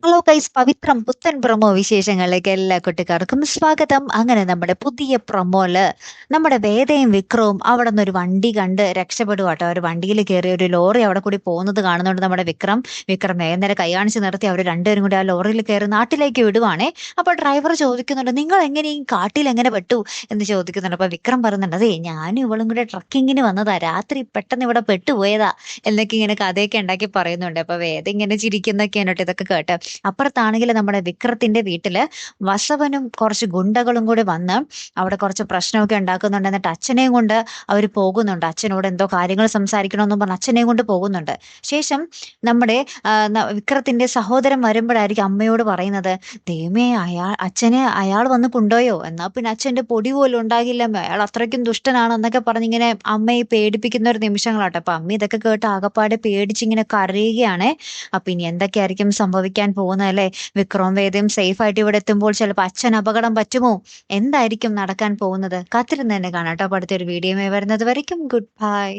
Hello guys, പവിത്രം പുത്തൻ promo വിശേഷങ്ങളിലേക്ക് എല്ലാ കുട്ടിക്കാർക്കും സ്വാഗതം. അങ്ങനെ നമ്മുടെ പുതിയ പ്രൊമോല് നമ്മുടെ വേദയും വിക്രവും അവിടെ നിന്ന് ഒരു വണ്ടി കണ്ട് രക്ഷപ്പെടുവാട്ടോ. ഒരു വണ്ടിയിൽ കയറി ഒരു ലോറി അവിടെ കൂടി പോകുന്നത് കാണുന്നുണ്ട് നമ്മുടെ വിക്രം നേരെ കൈ കാണിച്ച് നിർത്തി അവർ രണ്ടുപേരും കൂടി ആ ലോറിയിൽ കയറി നാട്ടിലേക്ക് വിടുവാണേ. അപ്പൊ ഡ്രൈവർ ചോദിക്കുന്നുണ്ട്, നിങ്ങൾ എങ്ങനെ ഈ കാട്ടിൽ എങ്ങനെ പെട്ടു എന്ന് ചോദിക്കുന്നുണ്ട്. അപ്പൊ വിക്രം പറയുന്നുണ്ട്, അതെ ഞാനും ഇവളും കൂടെ ട്രക്കിങ്ങിന് വന്നതാ, രാത്രി പെട്ടെന്ന് ഇവിടെ പെട്ടുപോയതാ എന്നൊക്കെ ഇങ്ങനെ കഥയൊക്കെ ഉണ്ടാക്കി പറയുന്നുണ്ട്. അപ്പൊ വേദ ഇങ്ങനെ ചിരിക്കുന്നൊക്കെയാണ് കേട്ടോ ഇതൊക്കെ കേട്ട്. അപ്പുറത്താണെങ്കിൽ നമ്മുടെ വിക്രത്തിന്റെ വീട്ടില് വസവനും കുറച്ച് ഗുണ്ടകളും കൂടി വന്ന് അവിടെ കുറച്ച് പ്രശ്നമൊക്കെ ഉണ്ടാക്കുന്നുണ്ട്. എന്നിട്ട് അച്ഛനെയും കൊണ്ട് അവർ പോകുന്നുണ്ട്. അച്ഛനോട് എന്തോ കാര്യങ്ങൾ സംസാരിക്കണമെന്നും പറഞ്ഞ് അച്ഛനെയും കൊണ്ട് പോകുന്നുണ്ട്. ശേഷം നമ്മുടെ വിക്രത്തിന്റെ സഹോദരൻ വരുമ്പോഴായിരിക്കും അമ്മയോട് പറയുന്നത്, ദൈവമേ അയാൾ വന്ന് കൊണ്ടുപോയോ, എന്നാ പിന്നെ അച്ഛന്റെ പൊടി പോലും ഉണ്ടാകില്ല, അയാൾ അത്രയ്ക്കും ദുഷ്ടനാണെന്നൊക്കെ പറഞ്ഞിങ്ങനെ അമ്മയെ പേടിപ്പിക്കുന്ന ഒരു നിമിഷങ്ങളാട്ടോ. അപ്പൊ അമ്മ ഇതൊക്കെ കേട്ട് ആകപ്പാടെ പേടിച്ചിങ്ങനെ കരയുകയാണേ. അപ്പൊ ഇനി എന്തൊക്കെയായിരിക്കും സംഭവിക്കാൻ പോകുന്നതല്ലേ? വിക്രവും വേദയും സേഫ് ആയിട്ട് ഇവിടെ എത്തുമ്പോൾ ചിലപ്പോൾ അച്ഛൻ അപകടം പറ്റുമോ? എന്തായിരിക്കും നടക്കാൻ പോകുന്നത്? കാത്തിരുന്ന് തന്നെ കാണാട്ടോ. അപ്പൊ അടുത്തൊരു വീഡിയോയുമായി വരുന്നത് വരയ്ക്കും ഗുഡ് ബൈ.